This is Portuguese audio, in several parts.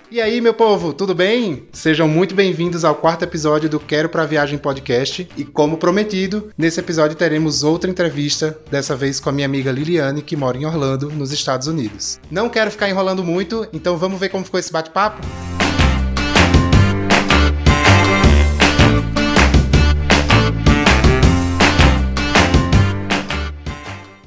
E aí, meu povo, tudo bem? Sejam muito bem-vindos ao quarto episódio do Quero Pra Viagem Podcast. E como prometido, nesse episódio teremos outra entrevista, dessa vez com a minha amiga Liliane, que mora em Orlando, nos Estados Unidos. Não quero ficar enrolando muito, então vamos ver como ficou esse bate-papo?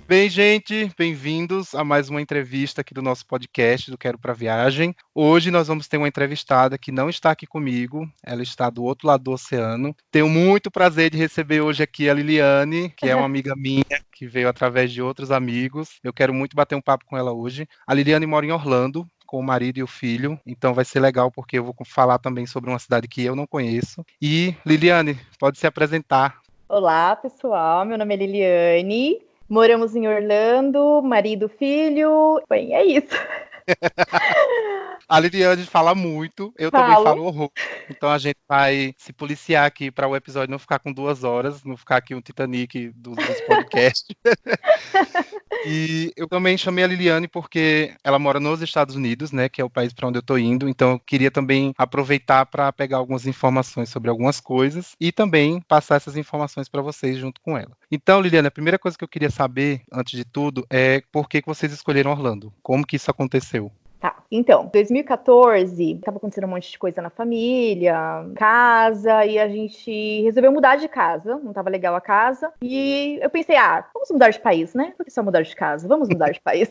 Bem, gente, bem-vindos a mais uma entrevista aqui do nosso podcast do Quero Pra Viagem. Hoje nós vamos ter uma entrevistada que não está aqui comigo, ela está do outro lado do oceano. Tenho muito prazer de receber hoje aqui a Liliane, que é uma amiga minha, que veio através de outros amigos. Eu quero muito bater um papo com ela hoje. A Liliane mora em Orlando, com o marido e o filho, então vai ser legal porque eu vou falar também sobre uma cidade que eu não conheço. E, Liliane, pode se apresentar. Olá, pessoal, meu nome é Liliane. Moramos em Orlando, marido, filho. Bem, é isso. A Liliane fala muito, eu também falo horror. Então a gente vai se policiar aqui para o episódio não ficar com 2 horas, não ficar aqui um Titanic dos podcasts. E eu também chamei a Liliane porque ela mora nos Estados Unidos, né, que é o país para onde eu tô indo. Então eu queria também aproveitar para pegar algumas informações sobre algumas coisas e também passar essas informações para vocês junto com ela. Então, Liliane, a primeira coisa que eu queria saber, antes de tudo, é por que vocês escolheram Orlando? Como que isso aconteceu? Tá, então, 2014, estava acontecendo um monte de coisa na família, casa, e a gente resolveu mudar de casa, não estava legal a casa, e eu pensei, vamos mudar de país, né? Por que só mudar de casa? Vamos mudar de país.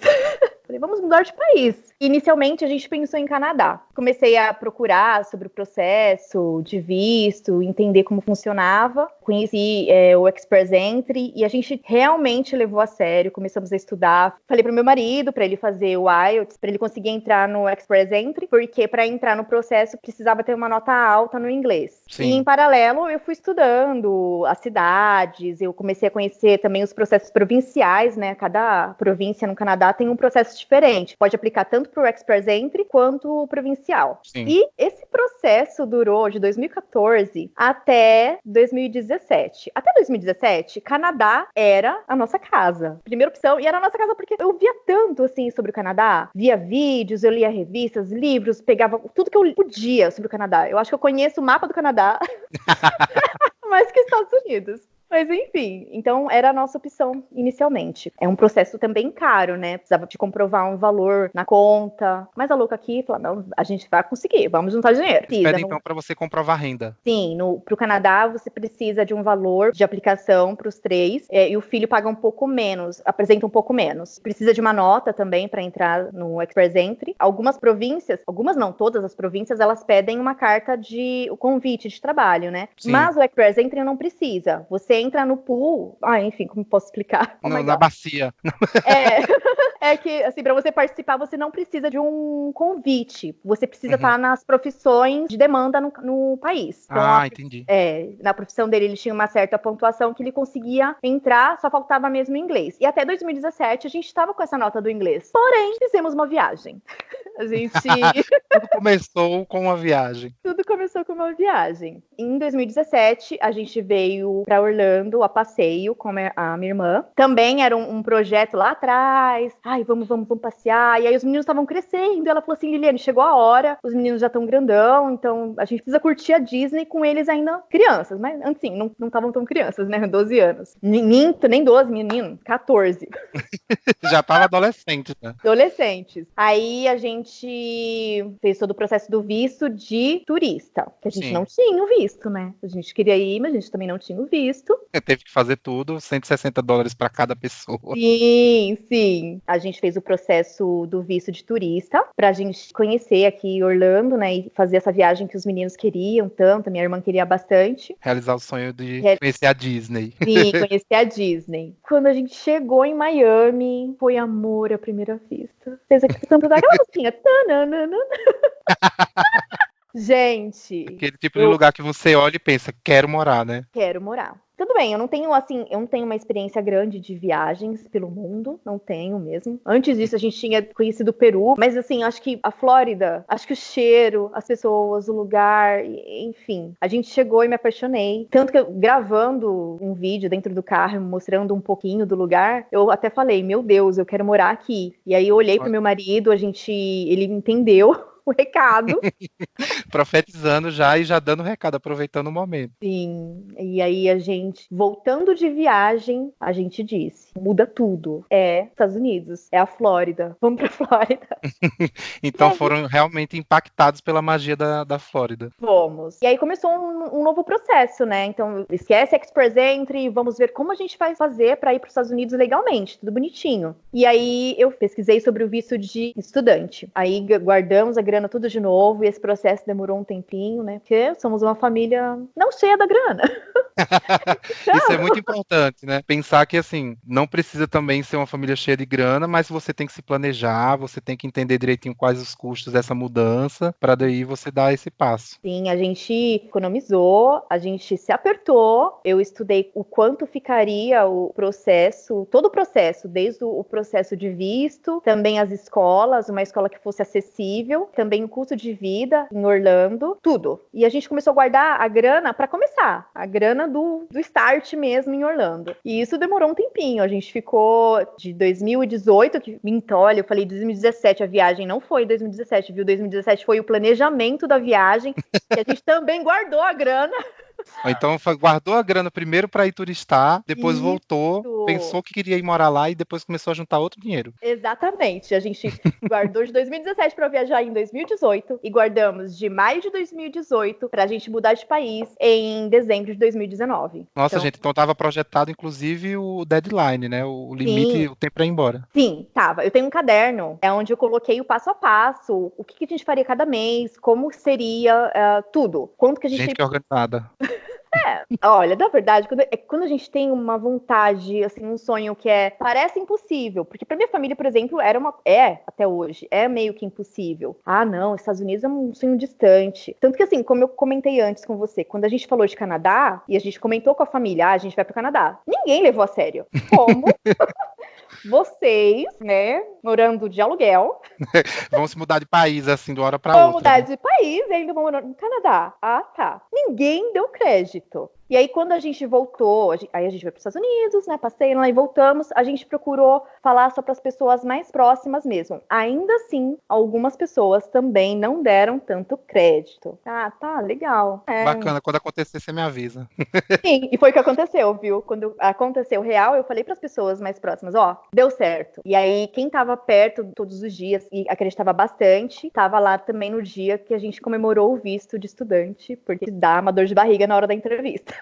Falei, vamos mudar de país. Inicialmente, a gente pensou em Canadá. Comecei a procurar sobre o processo de visto, entender como funcionava. Conheci o Express Entry e a gente realmente levou a sério. Começamos a estudar. Falei pro meu marido para ele fazer o IELTS, para ele conseguir entrar no Express Entry, porque para entrar no processo precisava ter uma nota alta no inglês. Sim. E em paralelo, eu fui estudando as cidades. Eu comecei a conhecer também os processos provinciais, né? Cada província no Canadá tem um processo diferente. Pode aplicar tanto para o Express Entry quanto o provincial. Sim. E esse processo durou de 2014 até 2017. Até 2017, Canadá era a nossa casa. Primeira opção. E era a nossa casa porque eu via tanto, assim, sobre o Canadá. Via vídeos, eu lia revistas, livros, pegava tudo que eu podia sobre o Canadá. Eu acho que eu conheço o mapa do Canadá mais que Estados Unidos. Mas enfim, então era a nossa opção inicialmente. É um processo também caro, né? Precisava de comprovar um valor na conta. Mas a louca aqui falou, não, a gente vai conseguir, vamos juntar dinheiro. Pedem então para você comprovar renda. Sim, pro Canadá você precisa de um valor de aplicação para os 3, e o filho paga um pouco menos, apresenta um pouco menos. Precisa de uma nota também para entrar no Express Entry. Algumas províncias, algumas não, todas as províncias, elas pedem uma carta de convite de trabalho, né? Sim. Mas o Express Entry não precisa. Você entra no pool, enfim, como posso explicar? Não, na bacia. É que, assim, para você participar, você não precisa de um convite. Você precisa estar nas profissões de demanda no país. Então, entendi. Na profissão dele, ele tinha uma certa pontuação que ele conseguia entrar, só faltava mesmo inglês. E até 2017, a gente estava com essa nota do inglês. Porém, fizemos uma viagem. A gente... Tudo começou com uma viagem. Tudo começou com uma viagem. Em 2017, a gente veio para Orlando a passeio com a minha irmã. Também era um projeto lá atrás. Vamos passear. E aí os meninos estavam crescendo. E ela falou assim, Liliane, chegou a hora. Os meninos já estão grandão. Então a gente precisa curtir a Disney com eles ainda crianças. Mas, assim, não estavam tão crianças, né? 12 anos. Nem 12, menino. 14. Já tava adolescente, né? Adolescentes. Aí a gente fez todo o processo do visto de turista. Que a gente não tinha o visto, né? A gente queria ir, mas a gente também não tinha o visto. Teve que fazer tudo, $160 para cada pessoa. Sim. A gente fez o processo do visto de turista pra gente conhecer aqui Orlando, né? E fazer essa viagem que os meninos queriam tanto, a minha irmã queria bastante. Realizar o sonho de conhecer a Disney. Sim, conhecer a Disney. Quando a gente chegou em Miami, foi amor à primeira vista. Fez aquela musiquinha. Gente. Aquele tipo de lugar que você olha e pensa, quero morar, né? Quero morar. Tudo bem, eu não tenho uma experiência grande de viagens pelo mundo, não tenho mesmo. Antes disso, a gente tinha conhecido o Peru, mas assim, acho que a Flórida, acho que o cheiro, as pessoas, o lugar, enfim. A gente chegou e me apaixonei. Tanto que eu, gravando um vídeo dentro do carro, mostrando um pouquinho do lugar, eu até falei, meu Deus, eu quero morar aqui. E aí eu olhei pro meu marido, ele entendeu o recado. Profetizando já e já dando recado, aproveitando o momento. Sim, e aí a gente, voltando de viagem, a gente disse, muda tudo. É Estados Unidos, é a Flórida. Vamos pra Flórida. Então foram realmente impactados pela magia da Flórida. Vamos. E aí começou um novo processo, né? Então, esquece Express Entry e vamos ver como a gente vai fazer para ir para os Estados Unidos legalmente, tudo bonitinho. E aí eu pesquisei sobre o visto de estudante. Aí guardamos a grana tudo de novo e esse processo demorou um tempinho, né? Porque somos uma família não cheia da grana. Isso é muito importante, né? Pensar que, assim, não precisa também ser uma família cheia de grana, mas você tem que se planejar, você tem que entender direitinho quais os custos dessa mudança, para daí você dar esse passo. Sim, a gente economizou, a gente se apertou, eu estudei o quanto ficaria o processo, todo o processo, desde o processo de visto, também as escolas, uma escola que fosse acessível, também o custo de vida em Orlando, tudo. E a gente começou a guardar a grana para começar, a grana do start mesmo em Orlando. E isso demorou um tempinho, a gente ficou de 2018, que olha, eu falei 2017, a viagem não foi 2017, viu? 2017 foi o planejamento da viagem, que a gente também guardou a grana. Então guardou a grana primeiro para ir turistar, depois Isso. voltou, pensou que queria ir morar lá e depois começou a juntar outro dinheiro. Exatamente. A gente guardou de 2017 para viajar em 2018 e guardamos de maio de 2018 para a gente mudar de país em dezembro de 2019. Nossa, gente, então estava projetado inclusive o deadline, né? O limite, Sim. o tempo para ir embora. Sim, tava. Eu tenho um caderno, é onde eu coloquei o passo a passo, o que a gente faria cada mês, como seria tudo. Quanto que a gente... Gente que é organizada. Olha, na verdade, quando a gente tem uma vontade, assim, um sonho que parece impossível, porque para minha família, por exemplo, até hoje, é meio que impossível. Ah, não, Estados Unidos é um sonho distante. Tanto que, assim, como eu comentei antes com você, quando a gente falou de Canadá, e a gente comentou com a família, a gente vai pro Canadá, ninguém levou a sério. Como? Vocês, né, morando de aluguel. Vão se mudar de país, assim, de uma hora para Vão outra. mudar de país e ainda vão morar no Canadá. Ah, tá. Ninguém deu crédito. E aí, quando a gente voltou, aí a gente foi para os Estados Unidos, né? Passei lá e voltamos. A gente procurou falar só para as pessoas mais próximas mesmo. Ainda assim, algumas pessoas também não deram tanto crédito. Ah, tá, legal. Bacana, quando acontecer, você me avisa. Sim, e foi o que aconteceu, viu? Quando aconteceu real, eu falei para as pessoas mais próximas, ó, deu certo. E aí, quem tava perto todos os dias e acreditava bastante, tava lá também no dia que a gente comemorou o visto de estudante, porque dá uma dor de barriga na hora da entrevista.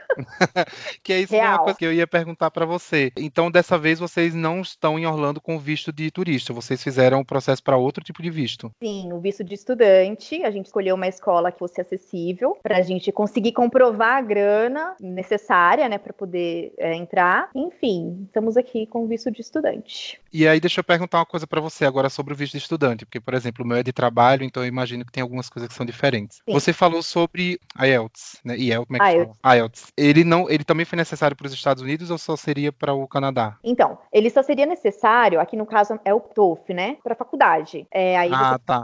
Que é isso, é uma coisa que eu ia perguntar para você. Então, dessa vez, vocês não estão em Orlando com visto de turista, vocês fizeram o processo para outro tipo de visto. Sim, o visto de estudante, a gente escolheu uma escola que fosse acessível, para a gente conseguir comprovar a grana necessária, né, para poder entrar. Enfim, estamos aqui com o visto de estudante. E aí, deixa eu perguntar uma coisa para você agora sobre o visto de estudante, porque, por exemplo, o meu é de trabalho, então eu imagino que tem algumas coisas que são diferentes. Sim. Você falou sobre IELTS, né? IELTS, como é que fala? IELTS. Ele também foi necessário para os Estados Unidos ou só seria para o Canadá? Então, ele só seria necessário, aqui no caso é o TOEFL, né, para faculdade. Aí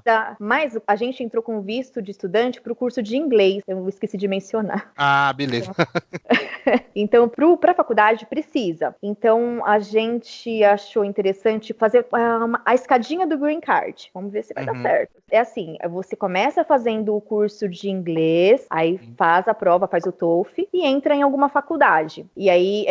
tá. Mas a gente entrou com visto de estudante para o curso de inglês, eu esqueci de mencionar. Ah, beleza. Então, para a faculdade precisa. Então, a gente achou interessante fazer a escadinha do Green Card. Vamos ver se vai dar certo. É assim, você começa fazendo o curso de inglês, aí faz a prova, faz o TOEFL e entra em alguma faculdade. E aí,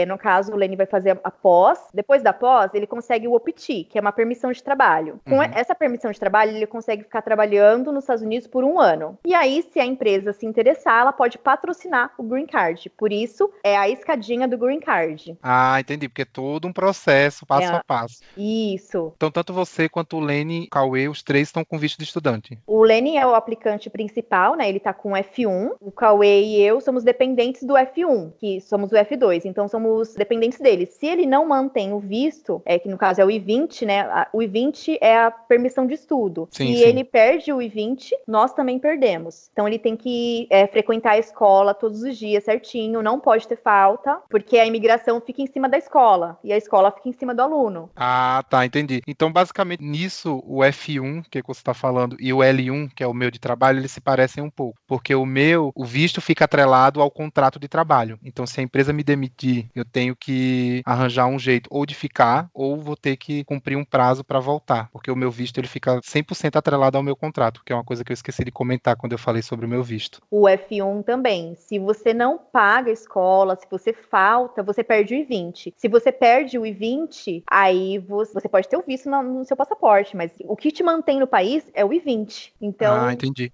no caso, o Lenny vai fazer a pós. Depois da pós, ele consegue o OPT, que é uma permissão de trabalho. Com essa permissão de trabalho, ele consegue ficar trabalhando nos Estados Unidos por 1 ano. E aí, se a empresa se interessar, ela pode patrocinar o Green Card. Por isso, é a escadinha do Green Card. Ah, entendi, porque é todo um processo, passo a passo. Isso. Então, tanto você quanto o Lenny e o Cauê, os três estão com visto de estudante. O Lenny é o aplicante principal, né? Ele tá com F1. O Cauê e eu somos dependentes do F1, que somos o F2. Então, somos dependentes dele. Se ele não mantém o visto, que no caso é o I-20, né? O I-20 é a permissão de estudo. Se ele perde o I-20, nós também perdemos. Então, ele tem que frequentar a escola todos os dias certinho, não pode ter falta, porque a imigração fica em cima da escola e a escola fica em cima do aluno. Ah, tá, entendi. Então, basicamente, nisso, o F1, que você está falando, e o L1, que é o meu de trabalho, eles se parecem um pouco. Porque o visto fica atrelado contrato de trabalho. Então, se a empresa me demitir, eu tenho que arranjar um jeito ou de ficar, ou vou ter que cumprir um prazo para voltar, porque o meu visto ele fica 100% atrelado ao meu contrato, que é uma coisa que eu esqueci de comentar quando eu falei sobre o meu visto. O F1 também. Se você não paga a escola, se você falta, você perde o I-20. Se você perde o I-20, aí você pode ter o visto no seu passaporte, mas o que te mantém no país é o I-20. Então, Entendi.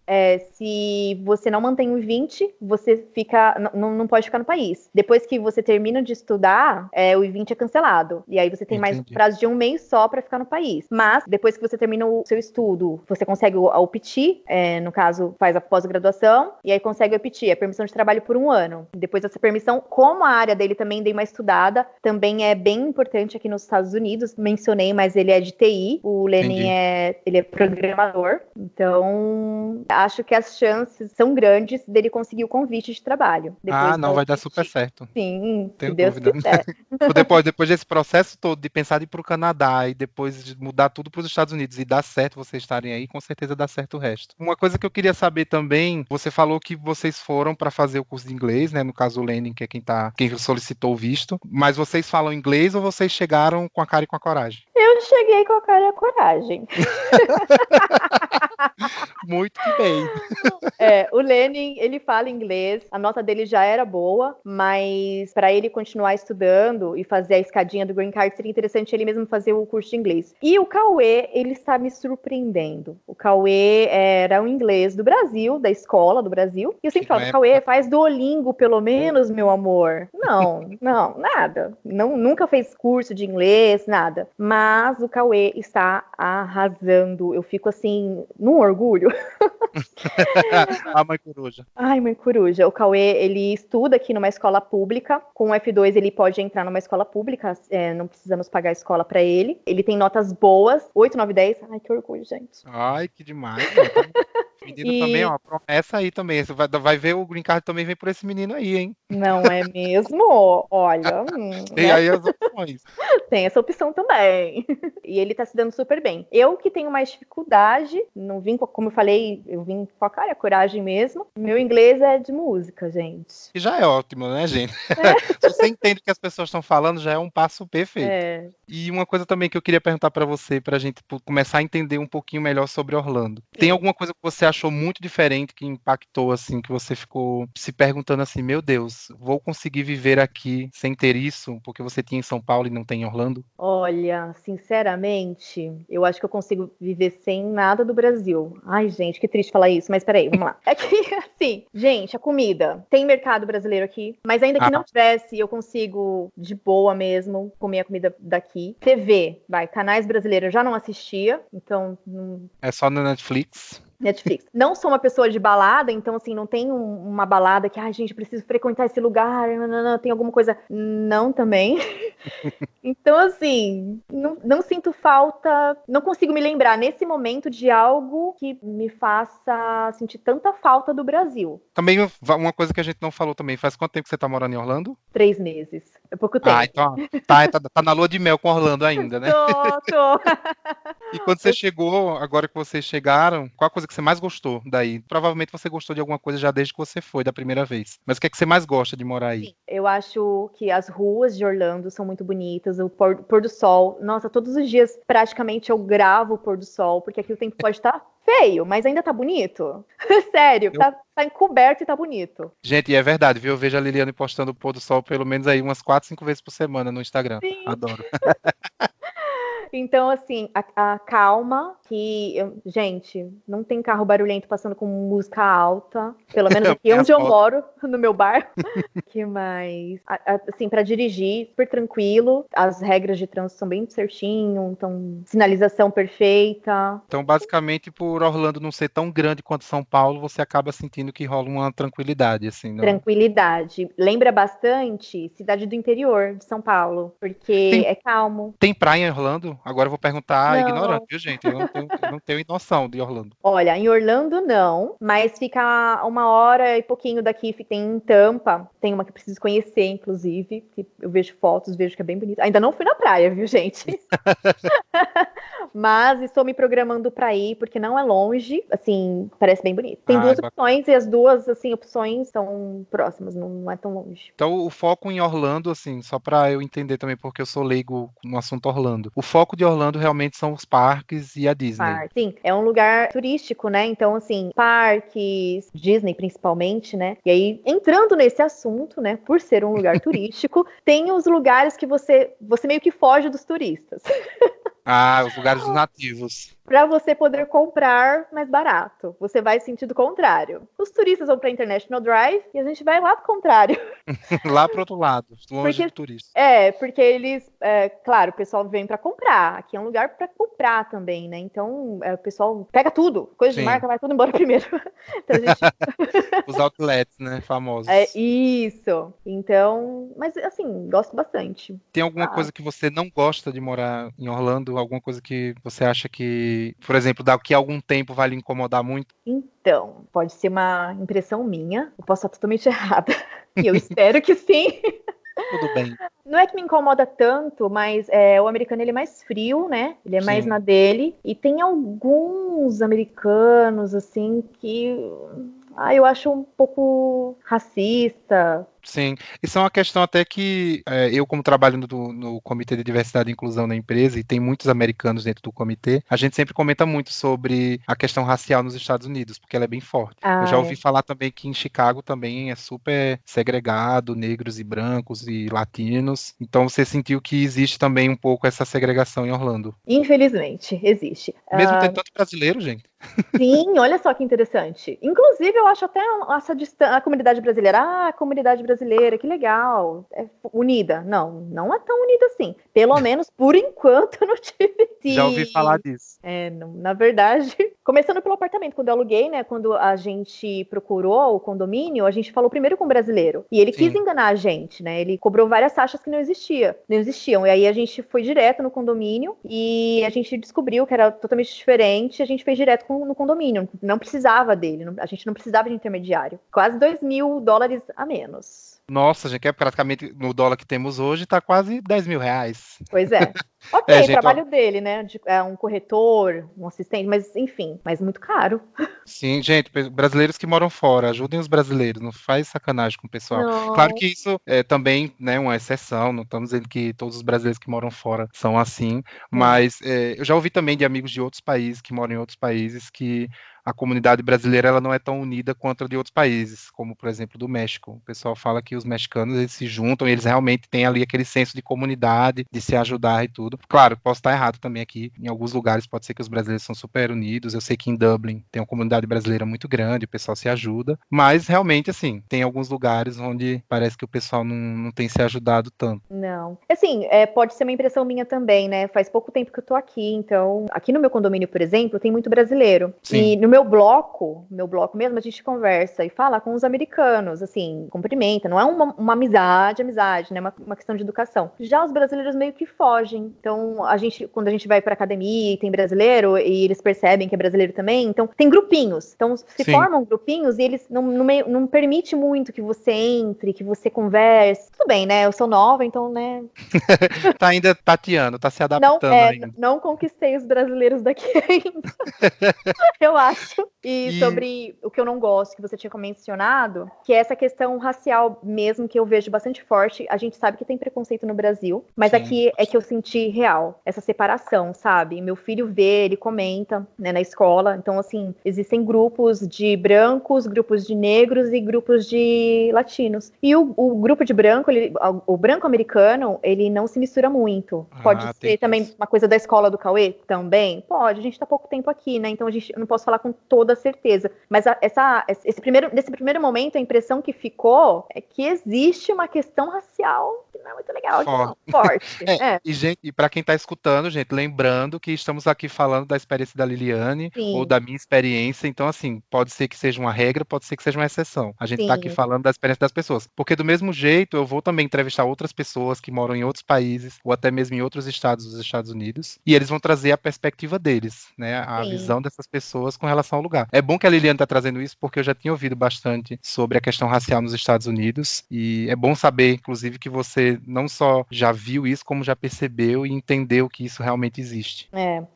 se você não mantém o I-20, você não pode ficar no país. Depois que você termina de estudar, o I-20 é cancelado. E aí você tem mais prazo de um mês só para ficar no país. Mas, depois que você termina o seu estudo, você consegue a OPT, no caso, faz a pós-graduação, e aí consegue o OPT, a permissão de trabalho por 1 ano. Depois dessa permissão, como a área dele também dei uma estudada, também é bem importante aqui nos Estados Unidos, mencionei, mas ele é de TI, o Lenin ele é programador, então acho que as chances são grandes dele conseguir o convite de trabalho. Não, vai dar super certo. Sim, Tenho se Deus dúvida. quiser. Depois desse processo todo de pensar de ir para o Canadá e depois de mudar tudo para os Estados Unidos e dar certo vocês estarem aí, com certeza dá certo o resto. Uma coisa que eu queria saber também, você falou que vocês foram para fazer o curso de inglês, né? No caso o Lenin, que é quem solicitou o visto, mas vocês falam inglês ou vocês chegaram com a cara e com a coragem? Eu cheguei com a cara e a coragem. Muito que bem. O Lenin, ele fala inglês, a nota dele já era boa, mas para ele continuar estudando e fazer a escadinha do Green Card, seria interessante ele mesmo fazer o curso de inglês. E o Cauê, ele está me surpreendendo. O Cauê era um inglês do Brasil, da escola do Brasil, e eu sempre falo, Cauê, faz Duolingo pelo menos, meu amor. Não, nada. Nunca fez curso de inglês, nada. Mas o Cauê está arrasando. Eu fico assim, num orgulho. A mãe coruja. Ai, mãe coruja. O Cauê, ele estuda aqui numa escola pública. Com o F2, ele pode entrar numa escola pública. Não precisamos pagar a escola pra ele. Ele tem notas boas. 8, 9, 10. Ai, que orgulho, gente. Ai, que demais. Menino também, ó, promessa aí também. Você vai ver o Green Card também vem por esse menino aí, hein? Não é mesmo? Olha. Tem aí as opções. Tem essa opção também. E ele tá se dando super bem. Eu que tenho mais dificuldade, não vim, como eu falei, eu vim com a cara e a coragem mesmo. Meu inglês é de música, gente. E já é ótimo, né, gente? Se você entende o que as pessoas estão falando, já é um passo perfeito. E uma coisa também que eu queria perguntar pra você, pra gente começar a entender um pouquinho melhor sobre Orlando. Tem alguma coisa que você achou muito diferente, que impactou, assim, que você ficou se perguntando assim, meu Deus, vou conseguir viver aqui sem ter isso, porque você tinha em São Paulo e não tem em Orlando? Olha, sinceramente, eu acho que eu consigo viver sem nada do Brasil. Ai, gente, que triste falar isso, mas peraí, vamos lá. É que, assim, gente, a comida. Tem mercado brasileiro aqui, mas ainda que não tivesse, eu consigo, de boa mesmo, comer a comida daqui. TV, canais brasileiros eu já não assistia, então... É só no Netflix? Netflix. Não sou uma pessoa de balada, então, assim, não tem uma balada que, gente, preciso frequentar esse lugar, não, tem alguma coisa. Não, também. Então, assim, não sinto falta, não consigo me lembrar nesse momento de algo que me faça sentir tanta falta do Brasil. Também uma coisa que a gente não falou também, faz quanto tempo que você tá morando em Orlando? 3 meses. É pouco tempo. Então tá na lua de mel com Orlando ainda, né? Tô. E quando você chegou, agora que vocês chegaram, qual a coisa que você mais gostou daí? Provavelmente você gostou de alguma coisa já desde que você foi, da primeira vez. Mas o que é que você mais gosta de morar aí? Sim, eu acho que as ruas de Orlando são muito bonitas, o pôr do sol. Nossa, todos os dias praticamente eu gravo o pôr do sol, porque aqui o tempo pode estar feio, mas ainda tá bonito. Sério, tá encoberto e tá bonito. Gente, e é verdade, viu? Eu vejo a Liliane postando o pôr do sol pelo menos aí umas 4, 5 vezes por semana no Instagram. Sim. Adoro. Então, assim, a calma, gente, não tem carro barulhento passando com música alta, pelo menos aqui onde eu moro, no meu bairro. Que mais? Assim, para dirigir, super tranquilo, as regras de trânsito são bem certinho, então, sinalização perfeita. Então, basicamente, por Orlando não ser tão grande quanto São Paulo, você acaba sentindo que rola uma tranquilidade, assim, não? Tranquilidade. Lembra bastante cidade do interior de São Paulo, porque é calmo. Tem praia em Orlando? Agora eu vou perguntar ignorante, viu, gente? Eu não tenho noção de Orlando. Olha, em Orlando não, mas fica 1 hora e pouquinho daqui, tem em Tampa, tem uma que eu preciso conhecer, inclusive, que eu vejo fotos, vejo que é bem bonita. Ainda não fui na praia, viu, gente? Mas estou me programando para ir, porque não é longe, assim, parece bem bonito. Tem duas opções e as duas, assim, opções são próximas, não é tão longe. Então, o foco em Orlando, assim, só para eu entender também, porque eu sou leigo no assunto Orlando. O foco de Orlando realmente são os parques e a Disney. Sim, é um lugar turístico, né? Então, assim, parques, Disney principalmente, né? E aí, entrando nesse assunto, né? Por ser um lugar turístico, tem os lugares que você meio que foge dos turistas. Ah, os lugares dos nativos. Para você poder comprar mais barato. Você vai sentido contrário. Os turistas vão para International Drive e a gente vai lá do contrário. Lá pro outro lado, longe Porque, do turista. porque eles, claro, o pessoal vem para comprar. Aqui é um lugar para comprar também, né? Então, o pessoal pega tudo, coisa de marca, vai tudo embora primeiro. Então, a gente... Os outlets, né, famosos. Isso. Então, mas assim, gosto bastante. Tem alguma coisa que você não gosta de morar em Orlando? Alguma coisa que você acha que, por exemplo, daqui a algum tempo vai lhe incomodar muito? Então, pode ser uma impressão minha. Eu posso estar totalmente errada. E eu espero que sim. Tudo bem. Não é que me incomoda tanto, mas o americano ele é mais frio, né? Ele é mais na dele. E tem alguns americanos, assim, que eu acho um pouco racista. Sim, isso é uma questão até que eu, como trabalho no Comitê de Diversidade e Inclusão da empresa, e tem muitos americanos dentro do comitê, a gente sempre comenta muito sobre a questão racial nos Estados Unidos, porque ela é bem forte. Eu já ouvi falar também que em Chicago também é super segregado, negros e brancos e latinos. Então você sentiu que existe também um pouco essa segregação em Orlando? Infelizmente, existe. Mesmo tendo tanto brasileiro, gente? Sim, olha só que interessante. Inclusive, eu acho até a comunidade brasileira, que legal, é unida. Não é tão unida assim. Pelo menos, por enquanto, eu não tive. Já ouvi falar disso. Na verdade, começando pelo apartamento, quando eu aluguei, né, quando a gente procurou o condomínio, a gente falou primeiro com o brasileiro. E ele quis enganar a gente, né? Ele cobrou várias taxas que não existiam. E aí a gente foi direto no condomínio e a gente descobriu que era totalmente diferente. A gente fez direto no condomínio, não precisava dele, a gente não precisava de intermediário. Quase $2.000 a menos. Nossa, gente, que é praticamente no dólar que temos hoje, tá quase R$10.000. Pois é. Ok, trabalho dele, né? É um corretor, um assistente, mas enfim, mas muito caro. Sim, gente, brasileiros que moram fora, ajudem os brasileiros, não faz sacanagem com o pessoal. Não. Claro que isso é também, né, uma exceção, não estamos dizendo que todos os brasileiros que moram fora são assim, mas eu já ouvi também de amigos de outros países, que moram em outros países, que a comunidade brasileira ela não é tão unida quanto a de outros países, como, por exemplo, do México. O pessoal fala que os mexicanos eles se juntam e eles realmente têm ali aquele senso de comunidade, de se ajudar e tudo. Claro, posso estar errado também aqui. Em alguns lugares pode ser que os brasileiros são super unidos. Eu sei que em Dublin tem uma comunidade brasileira muito grande, o pessoal se ajuda. Mas, realmente, assim, tem alguns lugares onde parece que o pessoal não tem se ajudado tanto. Não. Assim, pode ser uma impressão minha também, né? Faz pouco tempo que eu tô aqui, então... Aqui no meu condomínio, por exemplo, tem muito brasileiro. Sim. E no meu bloco mesmo, a gente conversa e fala com os americanos, assim, cumprimenta. Não é uma amizade, né? Uma questão de educação. Já os brasileiros meio que fogem. Então, quando a gente vai pra academia e tem brasileiro, e eles percebem que é brasileiro também, então tem grupinhos. Então, se formam grupinhos e eles não permite muito que você entre, que você converse. Tudo bem, né? Eu sou nova, então, né? Tá ainda tateando, tá se adaptando ainda. Não conquistei os brasileiros daqui ainda. Eu acho. E sobre o que eu não gosto, que você tinha mencionado, que é essa questão racial mesmo, que eu vejo bastante forte. A gente sabe que tem preconceito no Brasil, mas aqui é que eu senti real, essa separação, sabe? Meu filho vê, ele comenta, né, na escola. Então, assim, existem grupos de brancos, grupos de negros e grupos de latinos. E o grupo de branco, o branco americano, ele não se mistura muito. Pode ser também uma coisa da escola do Cauê? Também? Pode, a gente tá pouco tempo aqui, né? Então eu não posso falar com toda certeza. Mas nesse primeiro momento, a impressão que ficou é que existe uma questão racial que não é muito legal, forte. E, gente, e para quem tá escutando, gente, lembrando que estamos aqui falando da experiência da Liliane ou da minha experiência, então, assim, pode ser que seja uma regra, pode ser que seja uma exceção. A gente tá aqui falando da experiência das pessoas. Porque do mesmo jeito, eu vou também entrevistar outras pessoas que moram em outros países, ou até mesmo em outros estados dos Estados Unidos, e eles vão trazer a perspectiva deles, né? A visão dessas pessoas com relação ao lugar. É bom que a Liliane tá trazendo isso, porque eu já tinha ouvido bastante sobre a questão racial nos Estados Unidos, e é bom saber, inclusive, que você não só já viu isso, como já percebeu e entendeu que isso realmente existe.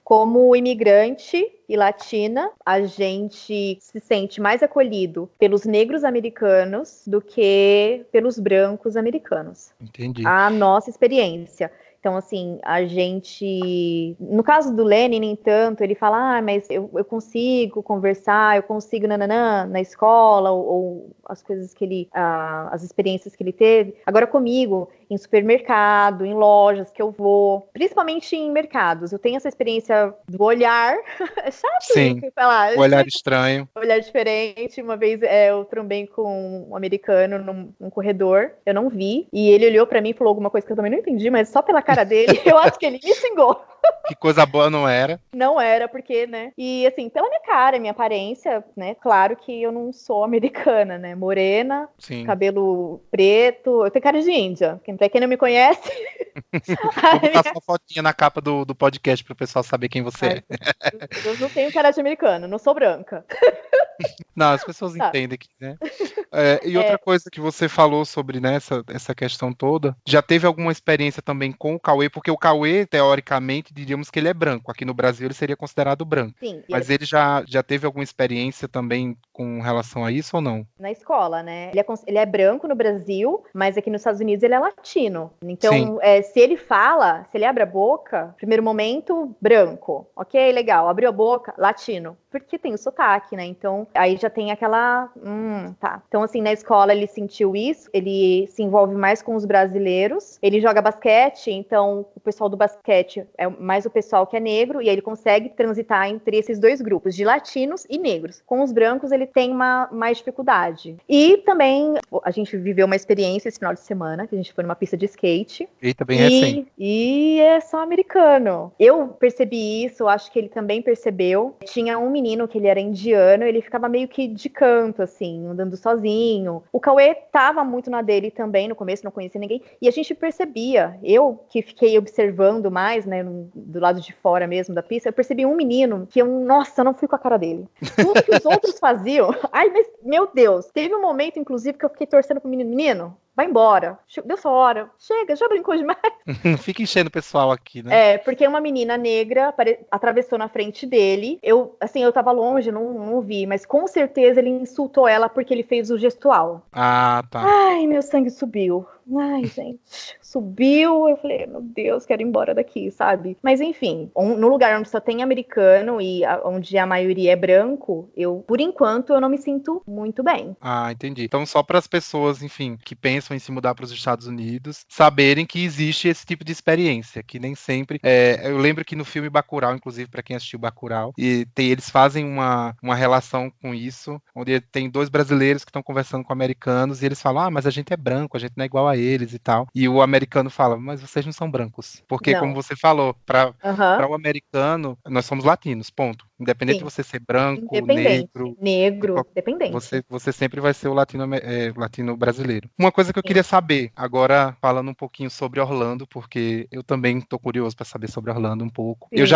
Como imigrante e latina, a gente se sente mais acolhido pelos negros americanos do que pelos brancos americanos. Entendi. A nossa experiência. Então, assim, a gente... No caso do Lenny, nem tanto, ele fala, mas eu consigo conversar, eu consigo nananã, na escola, ou as coisas que ele... as experiências que ele teve. Agora, comigo, em supermercado, em lojas que eu vou, principalmente em mercados, eu tenho essa experiência do olhar. É chato Sim, isso, falar. o olhar estranho. Olhar diferente. Uma vez eu trombei com um americano num corredor, eu não vi, e ele olhou pra mim e falou alguma coisa que eu também não entendi, mas só pela cara dele, eu acho que ele me xingou. Que coisa boa não era. Não era, porque, né? E assim, pela minha cara, minha aparência, né? Claro que eu não sou americana, né? Morena, Sim. cabelo preto, eu tenho cara de índia. Pra quem não me conhece. Vou botar sua fotinha na capa do podcast pro pessoal saber quem você é. Eu não tenho cara de americana, não sou branca. Não, as pessoas entendem que, né? E outra coisa que você falou sobre, né, essa questão toda, já teve alguma experiência também com o Cauê, porque o Cauê, teoricamente, diríamos que ele é branco. Aqui no Brasil ele seria considerado branco. Sim. Mas ele já teve alguma experiência também com relação a isso ou não? Na escola, né? Ele é branco no Brasil, mas aqui nos Estados Unidos ele é latino. Então, se ele abre a boca, primeiro momento, branco. Ok, legal. Abriu a boca, latino. Porque tem o sotaque, né? Então, aí já tem aquela... tá. Então, assim, na escola ele sentiu isso, ele se envolve mais com os brasileiros, ele joga basquete, então o pessoal do basquete é mais o pessoal que é negro, e aí ele consegue transitar entre esses dois grupos, de latinos e negros. Com os brancos ele tem mais dificuldade. E também a gente viveu uma experiência esse final de semana, que a gente foi numa pista de skate. Eita, bem recente. E é só americano. Eu percebi isso, acho que ele também percebeu. Tinha um menino que ele era indiano, ele ficava meio que de canto, assim, andando sozinho. O Cauê tava muito na dele também, no começo não conhecia ninguém, e a gente percebia, eu que fiquei observando mais, né, do lado de fora mesmo da pista, eu percebi um menino que eu não fui com a cara dele. Tudo que os outros faziam, ai, mas, meu Deus, teve um momento, inclusive, que eu fiquei torcendo pro menino, vai embora, deu sua hora, chega, já brincou demais. Não fica enchendo o pessoal aqui, né? Porque uma menina negra atravessou na frente dele. Eu tava longe, não vi, mas com certeza ele insultou ela porque ele fez o gestual. Ah, tá. Ai, meu sangue subiu. Ai, gente, subiu. Eu falei, meu Deus, quero ir embora daqui, sabe? Mas enfim, no lugar onde só tem americano e onde a maioria é branco, por enquanto, eu não me sinto muito bem. Ah, entendi. Então, só para as pessoas, enfim, que pensam em se mudar para os Estados Unidos, saberem que existe esse tipo de experiência, que nem sempre... eu lembro que no filme Bacurau, inclusive, para quem assistiu Bacurau, eles fazem uma relação com isso, onde tem dois brasileiros que estão conversando com americanos e eles falam, mas a gente é branco, a gente não é igual a eles e tal. E o americano fala, mas vocês não são brancos. Porque, como você falou, para o americano, nós somos latinos, ponto. Independente de você ser branco, negro, dependente. Você sempre vai ser o latino brasileiro. Uma coisa que eu queria saber, agora falando um pouquinho sobre Orlando, porque eu também estou curioso para saber sobre Orlando um pouco. Sim. Eu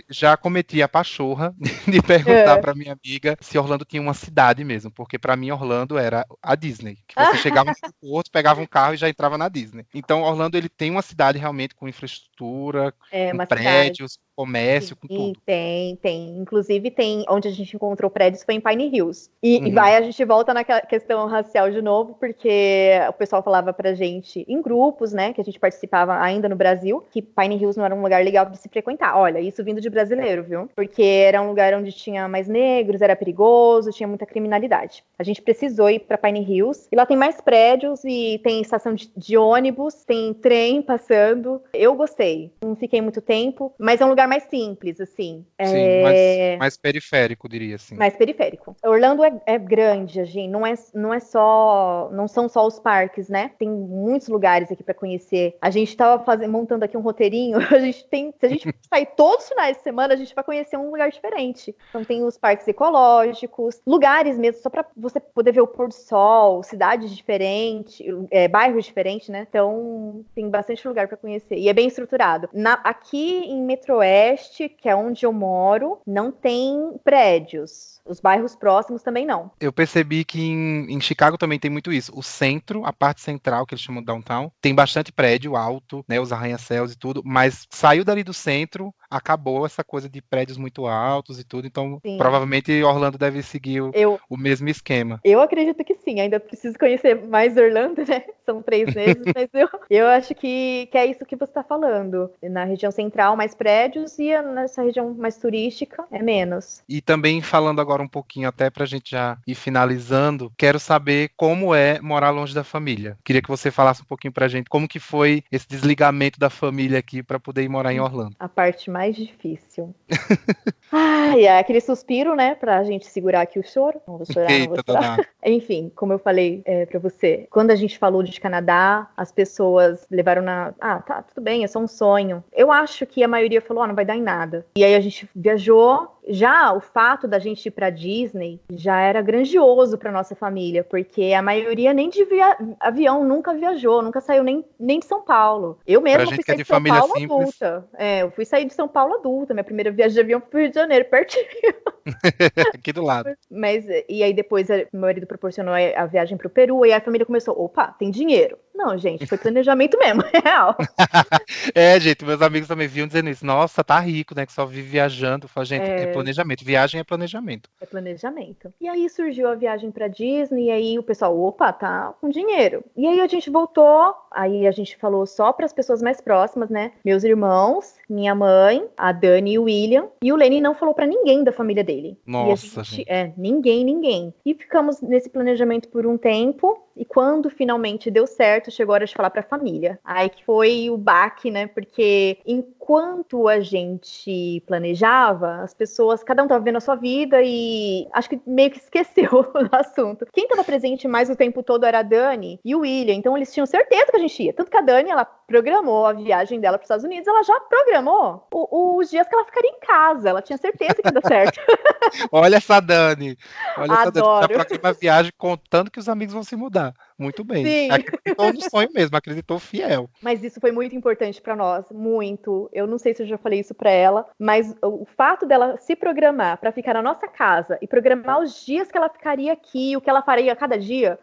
já cometi a pachorra de perguntar para minha amiga se Orlando tinha uma cidade mesmo, porque para mim Orlando era a Disney, que você chegava no aeroporto, pegava um carro e já entrava na Disney. Então Orlando ele tem uma cidade realmente com infraestrutura, com prédios, comércio, com tudo. Tem. Inclusive tem, onde a gente encontrou prédios foi em Pine Hills. E a gente volta naquela questão racial de novo, porque o pessoal falava pra gente, em grupos, né, que a gente participava ainda no Brasil, que Pine Hills não era um lugar legal de se frequentar. Olha, isso vindo de brasileiro, viu? Porque era um lugar onde tinha mais negros, era perigoso, tinha muita criminalidade. A gente precisou ir pra Pine Hills, e lá tem mais prédios, e tem estação de ônibus, tem trem passando. Eu gostei. Não fiquei muito tempo, mas é um lugar mais simples, assim. Sim, mais periférico, diria assim. Mais periférico. Orlando é grande, gente. Não são só os parques, né? Tem muitos lugares aqui para conhecer. A gente tava montando aqui um roteirinho. Se a gente sair todos os finais de semana, a gente vai conhecer um lugar diferente. Então tem os parques ecológicos, lugares mesmo, só para você poder ver o pôr do sol, cidades diferentes, bairros diferentes, né? Então tem bastante lugar para conhecer. E é bem estruturado. Aqui em Metro Oeste, que é onde eu moro, não tem prédios. Os bairros próximos também não. Eu percebi que em Chicago também tem muito isso. O centro, a parte central, que eles chamam de downtown, tem bastante prédio alto, né, os arranha-céus e tudo, mas saiu dali do centro, acabou essa coisa de prédios muito altos e tudo, então Sim. provavelmente Orlando deve seguir o mesmo esquema. Eu acredito que sim, ainda preciso conhecer mais Orlando, né? São 3 meses, mas eu acho que é isso que você está falando. Na região central, mais prédios, e nessa região mais turística, é menos. E também falando agora um pouquinho, até pra gente já ir finalizando, quero saber como é morar longe da família. Queria que você falasse um pouquinho pra gente como que foi esse desligamento da família aqui para poder ir morar em Orlando. A parte mais difícil. Ai, é aquele suspiro, né, pra gente segurar aqui o choro. Não vou chorar, Eita, não vou chorar. Enfim, como eu falei pra você, quando a gente falou de Canadá, as pessoas levaram tá, tudo bem, é só um sonho. Eu acho que a maioria falou, não vai dar em nada. E aí a gente viajou. Já o fato da gente ir pra Disney já era grandioso pra nossa família, porque a maioria nem de avião nunca viajou, nunca saiu nem de São Paulo. Eu mesma fui sair de São Paulo adulta. Eu fui sair de São Paulo adulta. Minha primeira viagem de avião foi pro Rio de Janeiro, pertinho. Aqui do lado. Mas, e aí depois meu marido proporcionou a viagem pro Peru, e aí a família começou, opa, tem dinheiro. Não, gente, foi planejamento mesmo, real. Gente, meus amigos também vinham dizendo isso. Nossa, tá rico, né, que só vive viajando. Fala, gente, é planejamento. Viagem é planejamento. É planejamento. E aí surgiu a viagem pra Disney, e aí o pessoal, opa, tá com dinheiro. E aí a gente voltou, aí a gente falou só pras pessoas mais próximas, né? Meus irmãos, minha mãe, a Dani e o William. E o Lenny não falou pra ninguém da família dele. Nossa, gente. Ninguém. E ficamos nesse planejamento por um tempo. E quando finalmente deu certo, chegou a hora de falar pra família. Aí que foi o baque, né? Porque enquanto a gente planejava, as pessoas, cada um tava vivendo a sua vida e acho que meio que esqueceu do assunto. Quem tava presente mais o tempo todo era a Dani e o William. Então eles tinham certeza que a gente ia. Tanto que a Dani, ela programou a viagem dela para os Estados Unidos, ela já programou os dias que ela ficaria em casa. Ela tinha certeza que ia dar certo. Olha essa Dani. Adoro. Já programa a viagem contando que os amigos vão se mudar. Muito bem. Sim. Acreditou no sonho mesmo, acreditou fiel. Mas isso foi muito importante para nós, muito. Eu não sei se eu já falei isso para ela, mas o fato dela se programar para ficar na nossa casa e programar os dias que ela ficaria aqui, o que ela faria a cada dia,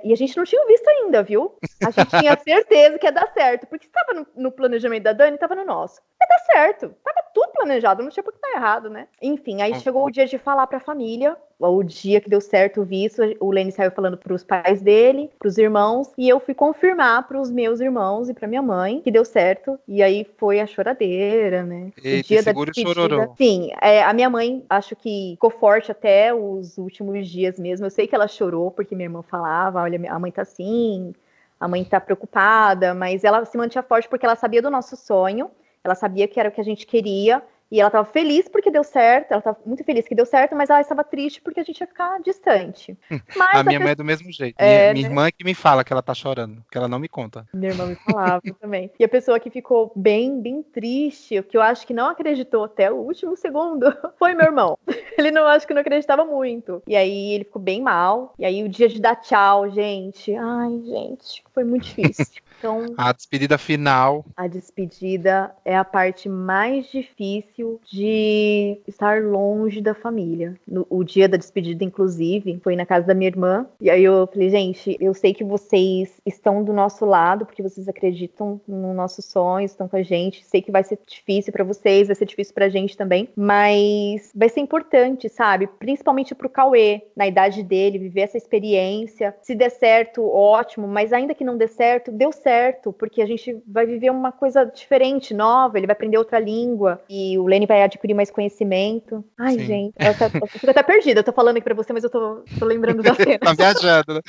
e a gente não tinha visto ainda, viu? A gente tinha certeza que ia dar certo, porque estava no planejamento da Dani, estava no nosso. Ia dar certo, tava tudo planejado, não tinha por que estar errado, né? Enfim, aí chegou o dia de falar para a família, o dia que deu certo o visto, o Lenny saiu falando para os pais dele, para os irmãos, e eu fui confirmar para os meus irmãos e para minha mãe que deu certo, e aí foi a choradeira, né? Eita, o dia da despedida. Chororô. Sim, a minha mãe acho que ficou forte até os últimos dias mesmo. Eu sei que ela chorou porque minha irmã falava, olha, a mãe tá assim, a mãe tá preocupada, mas ela se mantinha forte porque ela sabia do nosso sonho, ela sabia que era o que a gente queria. E ela estava feliz porque deu certo, ela estava muito feliz que deu certo, mas ela estava triste porque a gente ia ficar distante. Mas a minha mãe é do mesmo jeito. Minha irmã é que me fala que ela tá chorando, que ela não me conta. Minha irmã me falava também. E a pessoa que ficou bem, bem triste, o que eu acho que não acreditou até o último segundo, foi meu irmão. Ele acho que não acreditava muito. E aí ele ficou bem mal. E aí o dia de dar tchau, gente. Ai, gente, foi muito difícil. Então, a despedida final. A despedida é a parte mais difícil de estar longe da família. O dia da despedida, inclusive, foi na casa da minha irmã. E aí eu falei, gente, eu sei que vocês estão do nosso lado, porque vocês acreditam no nosso sonho, estão com a gente. Sei que vai ser difícil pra vocês, vai ser difícil pra gente também. Mas vai ser importante, sabe? Principalmente pro Cauê, na idade dele, viver essa experiência. Se der certo, ótimo. Mas ainda que não dê certo, deu certo. Porque a gente vai viver uma coisa diferente, nova, ele vai aprender outra língua e o Lenny vai adquirir mais conhecimento. Ai, sim. Gente, eu fico até perdida, eu tô falando aqui pra você, mas eu tô lembrando da cena. Tá viajando, né?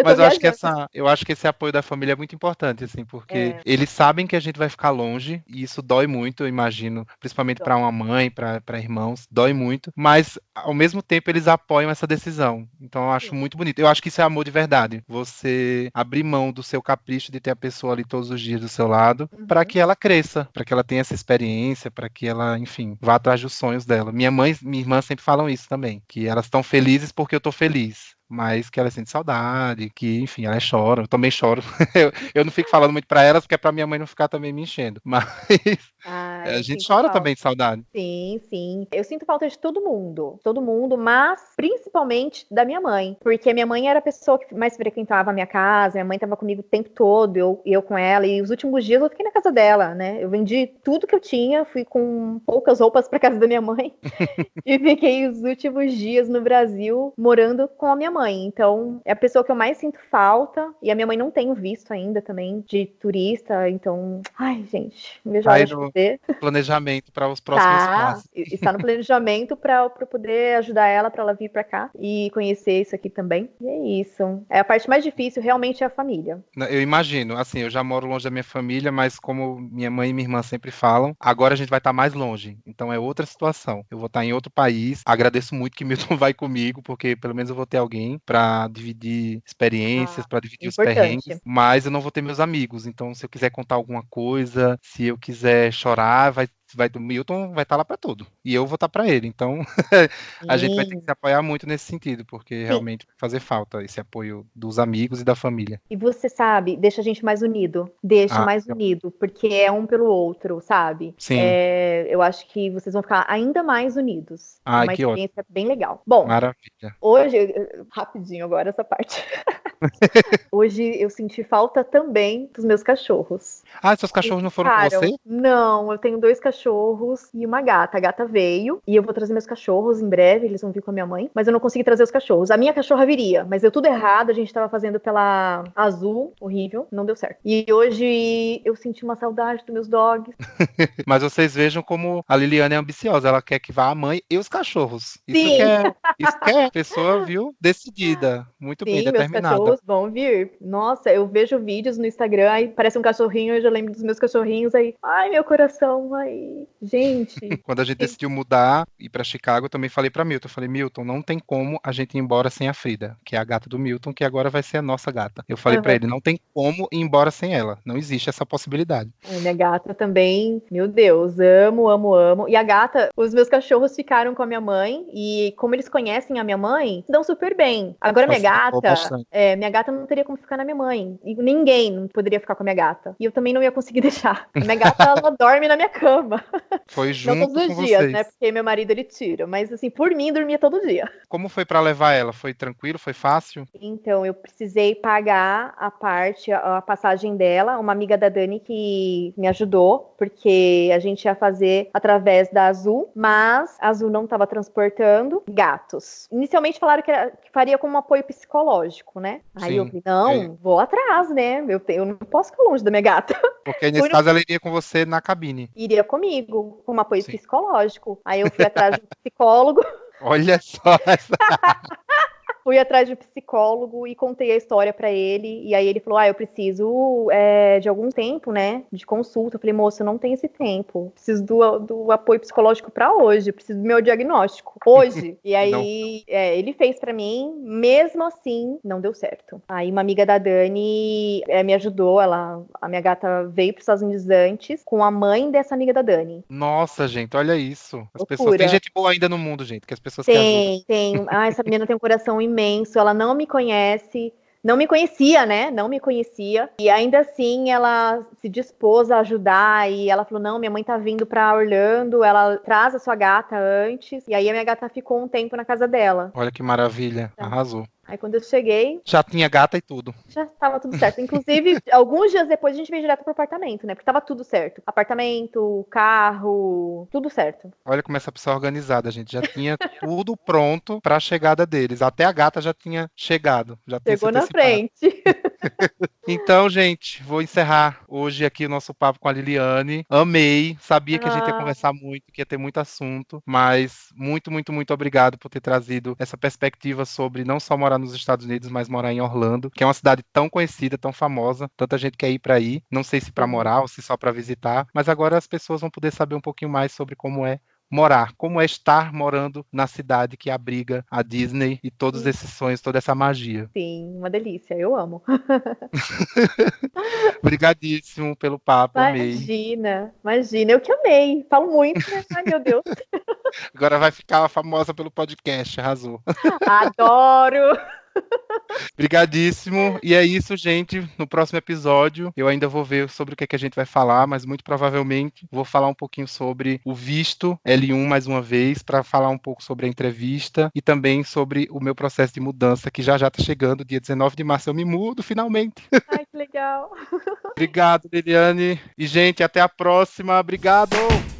Mas eu acho que esse apoio da família é muito importante, assim, porque eles sabem que a gente vai ficar longe e isso dói muito, eu imagino, principalmente pra uma mãe, pra irmãos, dói muito, mas ao mesmo tempo eles apoiam essa decisão. Então eu acho muito bonito. Eu acho que isso é amor de verdade. Você abrir mão do seu capricho de ter a pessoa ali todos os dias do seu lado, para que ela cresça, para que ela tenha essa experiência, para que ela, enfim, vá atrás dos sonhos dela. Minha mãe e minha irmã sempre falam isso também, que elas estão felizes porque eu tô feliz. mas que ela sente saudade, que, enfim, ela chora, eu também choro. Eu não fico falando muito pra elas, porque é pra minha mãe não ficar também me enchendo. Mas Ah, a eu gente sinto chora falta. também de saudade. Sim, sim. Eu sinto falta de todo mundo, mas principalmente da minha mãe, porque a minha mãe era a pessoa que mais frequentava a minha casa, minha mãe estava comigo o tempo todo, eu com ela, e os últimos dias eu fiquei na casa dela, né? Eu vendi tudo que eu tinha, fui com poucas roupas para casa da minha mãe e fiquei os últimos dias no Brasil morando com a minha mãe. Então, é a pessoa que eu mais sinto falta, e a minha mãe não tem visto ainda também de turista, então, ai, gente, não vejo a Tá hora aí de no poder. planejamento para os próximos Tá, passos. está no planejamento para poder ajudar ela, para ela vir para cá e conhecer isso aqui também. E é isso. É a parte mais difícil, realmente, é a família. Eu imagino, assim, eu já moro longe da minha família, mas como minha mãe e minha irmã sempre falam, agora a gente vai estar mais longe. Então é outra situação. Eu vou estar em outro país. Agradeço muito que Milton vai comigo, porque pelo menos eu vou ter alguém para dividir experiências, Ah, para dividir os perrengues, importante. mas eu não vou ter meus amigos. Então, se eu quiser contar alguma coisa, se eu quiser chorar, o Milton vai estar lá para tudo. E eu vou estar para ele. Então, a gente vai ter que Sim, se apoiar muito nesse sentido, porque sim. realmente vai fazer falta esse apoio dos amigos e da família. E você sabe, deixa a gente mais unido. Deixa Ah, mais unido, porque é um pelo outro, sabe? sim. Eu acho que vocês vão ficar ainda mais unidos. É Ai, uma que ótimo. experiência bem legal. Bom, Maravilha. hoje, rapidinho agora essa parte. Hoje eu senti falta também dos meus cachorros. Ah, seus Eles cachorros não foram com você? ficaram. Não, eu tenho 2 cachorros e uma gata. A gata veio e eu vou trazer meus cachorros em breve, eles vão vir com a minha mãe, mas eu não consegui trazer os cachorros. A minha cachorra viria, mas deu tudo errado, a gente tava fazendo pela Azul, horrível, não deu certo. E hoje eu senti uma saudade dos meus dogs. Mas vocês vejam como a Liliana é ambiciosa. Ela quer que vá a mãe e os cachorros. Sim, Isso que é pessoa, viu? Decidida. Muito bem, sim, meus determinada. cachorros vão vir. Nossa, eu vejo vídeos no Instagram, aí parece um cachorrinho, eu já lembro dos meus cachorrinhos aí. Ai, meu coração, ai, gente. Quando a gente decidiu mudar e ir para Chicago, eu também falei para Milton. Eu falei, Milton, não tem como a gente ir embora sem a Frida, que é a gata do Milton, que agora vai ser a nossa gata. Eu falei para Aham. ele, não tem como ir embora sem ela. Não existe essa possibilidade. A minha gata também, meu Deus, amo, amo, amo. E a gata, os meus cachorros ficaram com a minha mãe e como eles conhecem a minha mãe, se dão super bem. Agora Facilitou bastante. minha gata não teria como ficar na minha mãe. E ninguém não poderia ficar com a minha gata. E eu também não ia conseguir deixar. A minha gata, ela dorme na minha cama. Foi Não todos junto com os dias, né? vocês. Porque meu marido ele tira. Mas assim, por mim, dormia todo dia. Como foi para levar ela? Foi tranquilo? Foi fácil? Então, eu precisei pagar a passagem dela, uma amiga da Dani que me ajudou, porque a gente ia fazer através da Azul, mas a Azul não estava transportando gatos. Inicialmente falaram que faria como um apoio psicológico, né? Aí eu Sim. falei, É, não, vou atrás, né? Eu não posso ficar longe da minha gata. porque aí, Fui nesse no, caso ela iria com você na cabine. iria comigo, com um apoio Sim. psicológico. Aí eu fui atrás de um psicólogo. Olha só essa. Fui atrás de um psicólogo e contei a história pra ele. E aí ele falou: eu preciso de algum tempo, né? De consulta. Eu falei, moço, eu não tenho esse tempo. Preciso do apoio psicológico pra hoje. Eu preciso do meu diagnóstico. Hoje. E E não. aí ele fez pra mim, mesmo assim, não deu certo. Aí uma amiga da Dani me ajudou. A minha gata veio pros Estados Unidos antes com a mãe dessa amiga da Dani. Nossa, gente, olha isso. As pessoas. Tem Loucura. gente boa ainda no mundo, gente, que as pessoas que ajudam. Tem, tem. Ah, essa menina tem um coração imenso. Ela não me conhece, não me conhecia, né? Não me conhecia. E ainda assim, ela se dispôs a ajudar. E ela falou: Não, minha mãe tá vindo pra Orlando. Ela traz a sua gata antes. E aí a minha gata ficou um tempo na casa dela. Olha que maravilha. Tá. Arrasou. Aí quando eu cheguei, Já tinha gata e tudo. já estava tudo certo. Inclusive, alguns dias depois a gente veio direto pro apartamento, né? Porque tava tudo certo. Apartamento, carro, tudo certo. Olha como essa pessoa é organizada, gente. Já tinha tudo pronto para a chegada deles. Até a gata já tinha chegado, já tinha se Chegou na antecipado. frente. Então, gente, vou encerrar hoje aqui o nosso papo com a Liliane. Amei, sabia que a gente ia Ah, conversar muito, que ia ter muito assunto, mas muito, muito, muito obrigado por ter trazido essa perspectiva sobre não só morar nos Estados Unidos, mas morar em Orlando, que é uma cidade tão conhecida, tão famosa, tanta gente quer ir para aí, não sei se para sim. morar ou se só para visitar, mas agora as pessoas vão poder saber um pouquinho mais sobre como é morar, como é estar morando na cidade que abriga a Disney e todos esses sonhos, toda essa magia. Sim, uma delícia. Eu amo. Obrigadíssimo pelo papo, amei. Imagina, imagina. Eu que amei. Falo muito, né? Ai, meu Deus. Agora vai ficar famosa pelo podcast, arrasou. Adoro. Obrigadíssimo. E é isso, gente. No próximo episódio, eu ainda vou ver sobre o que é que a gente vai falar, mas muito provavelmente vou falar um pouquinho sobre o visto L1 mais uma vez, para falar um pouco sobre a entrevista e também sobre o meu processo de mudança, que já tá chegando. Dia 19 de março eu me mudo, finalmente. Ai, que legal. Obrigado, Liliane. E, gente, até a próxima. Obrigado!